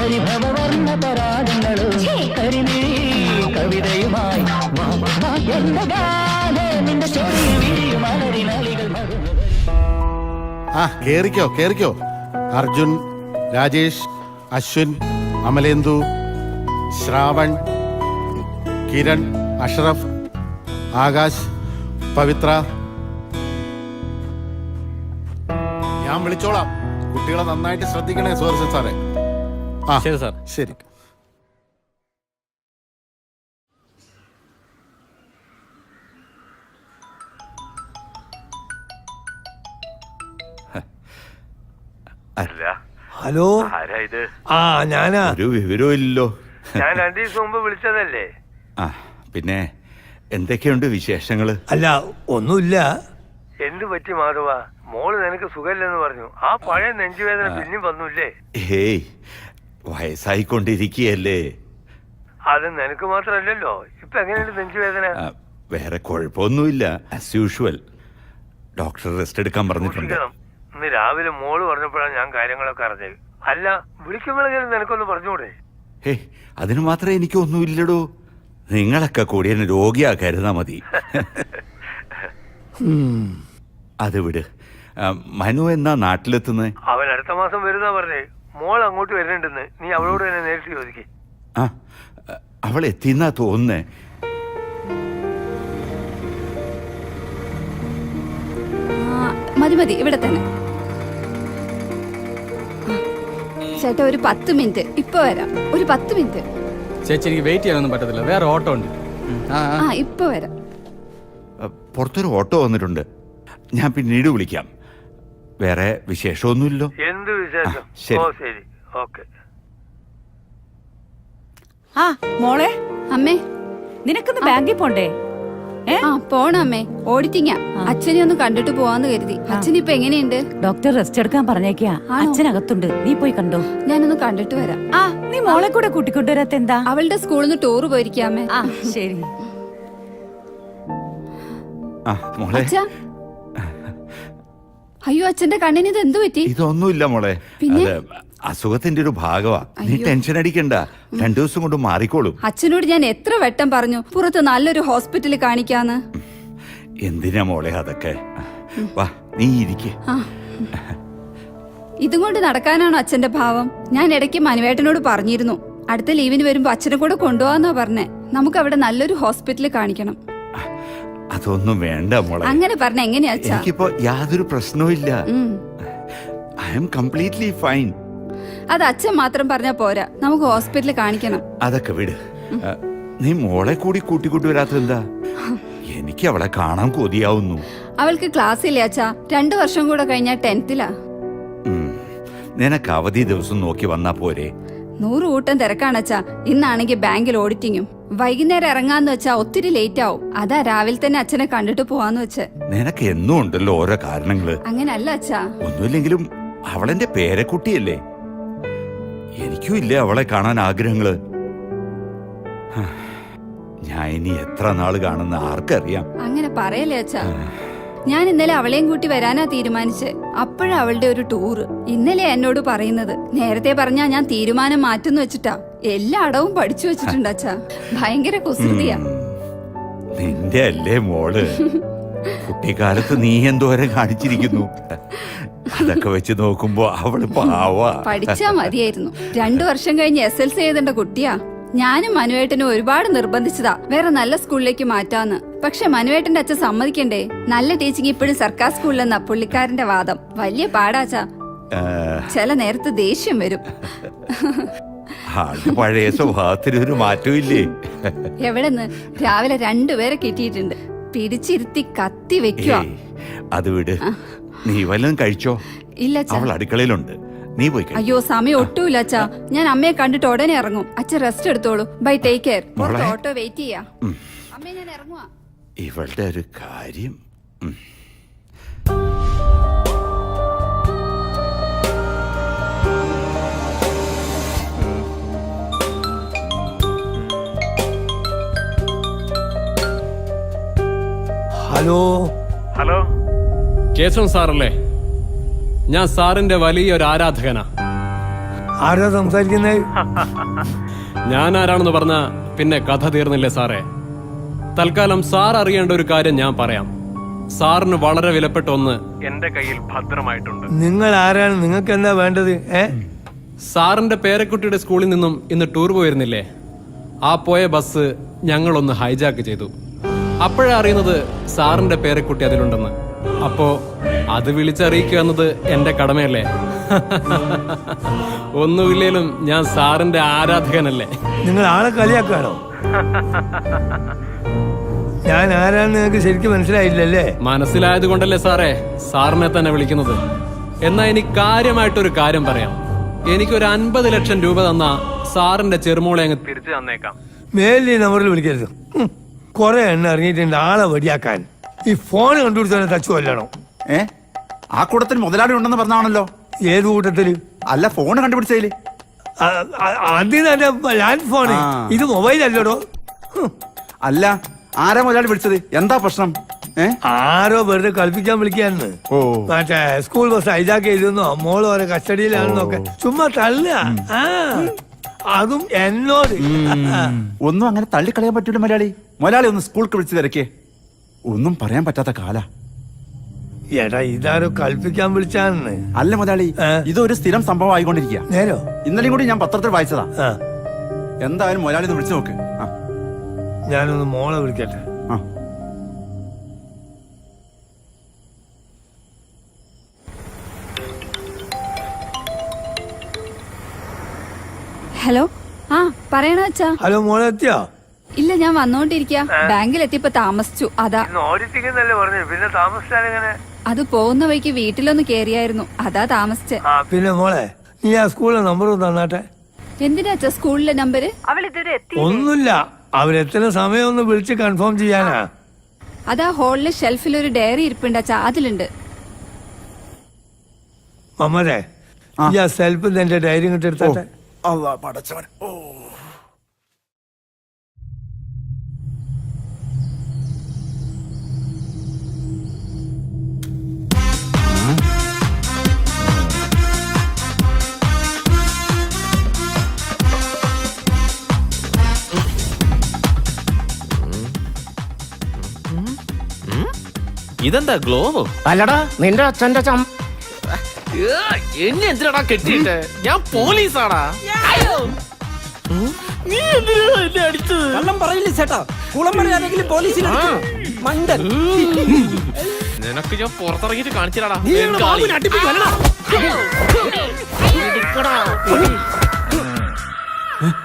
പരിഭവവർണ്ണ പരാഗങ്ങളും കവിതയുമായി നിന്റെ ചെറിയ വിരിയും അലരിനാളികൾ കേറിക്കോ കേറിക്കോ. അർജുൻ, രാജേഷ്, അശ്വിൻ, അമലേന്ദു, ശ്രാവൺ, കിരൺ, അഷ്റഫ്, ആകാശ്, പവിത്ര. ഞാൻ വിളിച്ചോളാം. കുട്ടികളെ നന്നായിട്ട് ശ്രദ്ധിക്കണേ സുഹൃത്ത് സാറേ. ശരി സാർ. ശരി. ഹലോ, ഞാനാ. ഒരു വിവരവും ഇല്ലല്ലോ. ഞാൻ 2 ദിവസം മുമ്പ് വിളിച്ചതല്ലേ. പിന്നെ എന്തൊക്കെയുണ്ട് വിശേഷങ്ങള്? അല്ല, ഒന്നുമില്ല. എന്ത് പറ്റി മാധവ? മോള് നിനക്ക് സുഖമില്ലെന്ന് പറഞ്ഞു. ആ പഴയ നെഞ്ചുവേദന പിന്നെയും വന്നൂല്ലേ? ഹേയ്, വയസ്സായിക്കൊണ്ടിരിക്കുകയല്ലേ. അത് നിനക്ക് മാത്രല്ലല്ലോ. ഇപ്പൊ എങ്ങനെയുണ്ട് നെഞ്ചുവേദന? വേറെ കുഴപ്പമൊന്നുമില്ല. As usual. ഡോക്ടർ റെസ്റ്റ് എടുക്കാൻ പറഞ്ഞിട്ടുണ്ട്. ഇന്ന് രാവിലെ മോള് പറഞ്ഞപ്പോഴാണ് ഞാൻ കാര്യങ്ങളൊക്കെ അറിഞ്ഞത്. അല്ല, വിളിക്കുമ്പോഴെങ്കിലും നിനക്കൊന്ന് പറഞ്ഞൂടെ? ഹേയ്, അതിന് മാത്രമേ എനിക്കൊന്നുമില്ലടോ. നിങ്ങളൊക്കെ കൂടി എന്നെ രോഗിയാക്കരുതാ മതി. അത് വിട്. മനു എന്നാ നാട്ടിലെത്തുന്നത്? അവൻ അടുത്ത മാസം വരുന്നാ പറഞ്ഞേ. മോൾ അങ്ങോട്ട് വരുന്നുണ്ടെന്ന്. നീ അവളോട് തന്നെ നേരിട്ട് ചോദിക്കേ. അവൾ എത്തിന്നാ തോന്നുന്നേ. മതി മതി, ഇവിടെ തന്നെ. ചേട്ടാ, ഒരു 10 മിനിറ്റ്. ഇപ്പൊ വരാം. ഒരു 10 മിനിറ്റ്. ചേച്ചി, എനിക്ക് വെയിറ്റ് ചെയ്യാനൊന്നും പറ്റത്തില്ല. വേറെ ഓട്ടോ ഉണ്ട്. ഇപ്പൊ വരാം. പുറത്തൊരു ഓട്ടോ വന്നിട്ടുണ്ട്. ഞാൻ പിന്നീട് വിളിക്കാം. വേറെ വിശേഷമൊന്നുമില്ലോ. എന്ത് വിശേഷം? ശരി, ഓക്കെ. മോളെ, അമ്മേ, നിനക്കൊന്ന് ബാങ്കിൽ പോണ്ടേ? പോണമ്മേ. ഓഡിറ്റിങ്ങാ. അച്ഛനെ ഒന്ന് കണ്ടിട്ട് പോവാന്ന് കരുതി. അച്ഛൻ ഇപ്പൊ എങ്ങനെയുണ്ട്? ഡോക്ടർ റെസ്റ്റ് എടുക്കാൻ പറഞ്ഞേക്കാ. അച്ഛനകത്തുണ്ട്, നീ പോയി കണ്ടോ. ഞാനൊന്ന് കണ്ടിട്ട് വരാം. നീ മോളെ കൂടെ കൂട്ടിക്കൊണ്ടുവരാത്ത എന്താ? അവളുടെ സ്കൂളിൽ നിന്ന് ടൂർ പോയിരിക്കാമേ. ശരി. അച്ഛാ, അയ്യോ, അച്ഛന്റെ കണ്ണിന് ഇത് എന്ത് പറ്റി? ഇതൊന്നുമില്ല മോളെ. അസുഖത്തിന്റെ ഒരു ഭാഗമാ. നീ ടെൻഷൻ അടിക്കണ്ട. 2 ദിവസം കൊണ്ട് മാറിക്കോളും. അച്ഛനോട് ഞാൻ എത്ര വട്ടം പറഞ്ഞു പുറത്ത് നല്ലൊരു ഹോസ്പിറ്റലിൽ കാണിക്കാന്ന്. എന്തിനാ മോളെ അതൊക്കെ? വാ, നീ ഇരിക്കേ. ഇതും കൊണ്ട് നടക്കാനാണോ അച്ഛന്റെ ഭാവം? ഞാൻ ഇടയ്ക്ക് മനുവേട്ടനോട് പറഞ്ഞിരുന്നു, അടുത്ത ലീവിന് വരുമ്പോ അച്ഛനെ കൂടെ കൊണ്ടുപോവാന്നാ പറഞ്ഞേ. നമുക്ക് അവിടെ നല്ലൊരു ഹോസ്പിറ്റലിൽ കാണിക്കണം. അതൊന്നും വേണ്ട മോളെ. അങ്ങനെ പറഞ്ഞ എങ്ങനെയാ അച്ഛാ? എനിക്കിപ്പോ യാതൊരു പ്രശ്നവും ഇല്ല. I am completely fine. അത് അച്ഛൻ മാത്രം പറഞ്ഞാ പോരാ, നമുക്ക് ഹോസ്പിറ്റലിൽ കാണിക്കണം. അതൊക്കെ വിട്. നീ മോളെ കൂടി കൂട്ടിക്കൂട്ടി വരാത്തെന്താ? എനിക്ക് അവളെ കാണാൻ കൊതിയാവുന്നു. അവൾക്ക് ക്ലാസ് ഇല്ലേ അച്ഛാ? 2 വർഷം കൂടെ കഴിഞ്ഞാ 10th-ലാ. നിനക്ക് അവധി ദിവസം നോക്കി വന്നാ പോരെ? 100 കൂട്ടം തിരക്കാണച്ചാ. ഇന്നാണെങ്കിൽ ബാങ്കിൽ ഓഡിറ്റിങ്ങും. വൈകുന്നേരം ഇറങ്ങാന്ന് വെച്ചാ ഒത്തിരി ലേറ്റ് ആവും. അതാ രാവിലെ തന്നെ അച്ഛനെ കണ്ടിട്ട് പോവാന്ന് വെച്ച്. നിനക്ക് എന്നും ഉണ്ടല്ലോ ഓരോ കാരണങ്ങള്. അങ്ങനല്ല അച്ഛാ. ഒന്നുമില്ലെങ്കിലും അവളെന്റെ പേരക്കുട്ടിയല്ലേ. എനിക്കും ഇല്ലേ അവളെ കാണാൻ ആഗ്രഹങ്ങള്. ഞാൻ ഇനി എത്ര നാള് കാണുന്ന ആർക്കറിയാം. അങ്ങനെ പറയല്ലേ അച്ഛാ. ഞാൻ ഇന്നലെ അവളെയും കൂട്ടി വരാനാ തീരുമാനിച്ച്. അപ്പോഴാ അവളുടെ ഒരു ടൂറ്. ഇന്നലെ എന്നോട് പറയുന്നത്. നേരത്തെ പറഞ്ഞാ ഞാൻ തീരുമാനം മാറ്റുന്നു വെച്ചിട്ടാ. എല്ലാ അടവും പഠിച്ചു വെച്ചിട്ടുണ്ട് അച്ഛാ. ഭയങ്കര കുസൃതിയാ. നിന്റെ അല്ലേ മോള്? കുട്ടിക്കാലത്ത് നീ എന്തോരം കാണിച്ചിരിക്കുന്നു. അതൊക്കെ വെച്ച് നോക്കുമ്പോ അവള് പാവാ. പഠിച്ചാ മതിയായിരുന്നു. 2 വർഷം കഴിഞ്ഞ് SLC എഴുതേണ്ട കുട്ടിയാ. ഞാനും മനുവേട്ടനും ഒരുപാട് നിർബന്ധിച്ചതാ വേറെ നല്ല സ്കൂളിലേക്ക് മാറ്റാന്ന്. പക്ഷെ മനുവേട്ടന്റെ അച്ഛൻ സമ്മതിക്കണ്ടേ. നല്ല ടീച്ചിങ് ഇപ്പോഴും സർക്കാർ സ്കൂളിലെന്നാ പുള്ളിക്കാരന്റെ വാദം. വലിയ പാടാച്ചാ. ചില നേരത്ത് ദേഷ്യം വരും. പഴയ സ്വഭാവത്തിന് ഒരു മാറ്റവും ഇല്ലേ? എവിടെന്ന് രാവിലെ 2 പേരെ കിട്ടിയിട്ടുണ്ട്. പിടിച്ചിരുത്തി കത്തി വെക്കുക. അത് വിട്. നീ വല്ലതും കഴിച്ചോ? ഇല്ല, അവൾ അടുക്കളയിലുണ്ട്. നീ പോയി. അയ്യോ, സമയം ഒട്ടുമില്ല അച്ഛാ. ഞാൻ അമ്മയെ കണ്ടിട്ട് ഉടനെ ഇറങ്ങും. അച്ഛൻ റെസ്റ്റ് എടുത്തോളൂ. Bye, take care. Auto wait ചെയ്യാ. അമ്മേ, ഞാൻ ഇറങ്ങുവാ. ഇവളുടെ ഒരു കാര്യം. ഹലോ, കേശവൻ സാറല്ലേ? ഞാൻ സാറിന്റെ വലിയൊരു ആരാധകനാ. ആരാ സംസാരിക്കുന്നത്? ഞാൻ ആരാണെന്ന് പറഞ്ഞ പിന്നെ കഥ തീർന്നില്ലേ സാറേ? തൽക്കാലം സാർ അറിയേണ്ട ഒരു കാര്യം ഞാൻ പറയാം. സാറിന് വളരെ വിലപ്പെട്ട ഒന്ന് എന്റെ കയ്യിൽ ഭദ്രമായിട്ടുണ്ട്. നിങ്ങൾ ആരാണ്? നിങ്ങൾക്ക് എന്താ വേണ്ടത്? സാറിന്റെ പേരക്കുട്ടിയുടെ സ്കൂളിൽ നിന്നും ഇന്ന് ടൂർ പോയിരുന്നില്ലേ? ആ പോയ ബസ് ഞങ്ങളൊന്ന് ഹൈജാക്ക് ചെയ്തു. അപ്പോഴാ അറിയുന്നത് സാറിന്റെ പേരക്കുട്ടി അതിലുണ്ടെന്ന്. അപ്പോ അത് വിളിച്ചറിയിക്കുക എന്നത് എന്റെ കടമയല്ലേ? ഒന്നുമില്ലേലും ഞാൻ സാറിന്റെ ആരാധകനല്ലേ? നിങ്ങൾ ആളെ കളിയാക്കാണോ? ഞാൻ ആരാന്ന് നിങ്ങൾക്ക് ശരിക്കും മനസ്സിലായില്ലല്ലേ? മനസ്സിലായത് കൊണ്ടല്ലേ സാറേ സാറിനെ തന്നെ വിളിക്കുന്നത്. എന്നാ എനിക്ക് കാര്യമായിട്ടൊരു കാര്യം പറയാം. എനിക്കൊരു 50 ലക്ഷം രൂപ തന്ന സാറിന്റെ ചെറുമോളെ അങ്ങ് തിരിച്ചു തന്നേക്കാം. മേലി നമ്പറിൽ വിളിക്കരുത്. കൊറേ എണ്ണ ഇറങ്ങിയിട്ടുണ്ട് ആളെ വടിയാക്കാൻ. ഈ ഫോൺ കണ്ടുപിടിച്ചാൽ തച്ചു കൊല്ലണം. ആ കൂട്ടത്തിൽ മുതലാളി ഉണ്ടെന്ന് പറഞ്ഞാണല്ലോ. ഏത് കൂട്ടത്തില്? അല്ല, ഫോൺ കണ്ടുപിടിച്ചതില്. അതിന് ലാൻഡ് ഫോണ്. ഇത് മൊബൈൽ അല്ലടോ. അല്ല, ആരാ മുതലാളി വിളിച്ചത്? എന്താ പ്രശ്നം? ആരോ വെറുതെ കളിപ്പിക്കാൻ വിളിക്കാന്ന്. മറ്റേ സ്കൂൾ ബസ് ഹൈജാക്ക് ചെയ്തെന്നോ മോള് ഓരോ കസ്റ്റഡിയിലാണെന്നൊക്കെ ചുമ്മാ തള്ളുക. അതും എന്നോട്. ഒന്നും അങ്ങനെ തള്ളിക്കളയാൻ പറ്റൂല മുതലാളി. മുതലാളി ഒന്ന് സ്കൂൾക്ക് വിളിച്ചു തിരക്കേ. ഒന്നും പറയാൻ പറ്റാത്ത കാല. എടാ ഇതാരോ കളിപ്പിക്കാൻ വിളിച്ചാന്ന്. അല്ല മുതലാളി, ഇതൊരു സ്ഥിരം സംഭവം ആയിക്കൊണ്ടിരിക്കുക. നേരോ? ഇന്നലെയും കൂടി ഞാൻ പത്രത്തിൽ വായിച്ചതാ. എന്തായാലും മുതലാളി ഒന്ന് വിളിച്ചു നോക്ക്. ഞാനൊന്ന് മോളെ വിളിക്കട്ടെ. ഹലോ. ആ പറയണ അച്ഛാ. ഹലോ, മോളെ എത്തിയോ? ഇല്ല, ഞാൻ വന്നോണ്ടിരിക്കാ. ബാങ്കിൽ എത്തിയപ്പോ താമസിച്ചു. അതാ. പിന്നെ താമസിച്ചാലെങ്ങനെ? അത് പോകുന്ന വഴിക്ക് വീട്ടിലൊന്ന് കേറിയായിരുന്നു. അതാ താമസിച്ചേ. പിന്നെ മോളെ, നീ ആ സ്കൂളിലെ നമ്പർ തന്നാട്ടെ. എന്തിനാ അച്ഛാ സ്കൂളിലെ നമ്പര്? ഒന്നുമില്ല, അവരെത്തുന്ന സമയം ഒന്ന് വിളിച്ച് കൺഫേം ചെയ്യാനാ. അതാ ഹോളിലെ ഷെൽഫിൽ ഒരു ഡയറി ഇരിപ്പുണ്ട് അച്ഛാ, അതിലുണ്ട്. മമ്മരെ, ഈ ആ സെൽഫ് എന്റെ ഡയറി ഇങ്ങോട്ട് എടുത്താട്ടെ. ഇതെന്താ ഗ്ലോവോ? അല്ലടാ നിന്റെ അച്ഛന്റെ എന്നെ എന്തിനാടാ കെട്ടിയിട്ട്? ഞാൻ പോലീസാടാ. നീ എന്തിനാ എന്നെ അടിച്ചത്? കള്ളം പറയില്ലേ ചേട്ടാ? കുളം പറയാനെങ്കിലും പോലീസിൽ മണ്ടൻ. നിനക്ക് ഞാൻ പുറത്തിറങ്ങിട്ട് കാണിച്ചിടാടാ.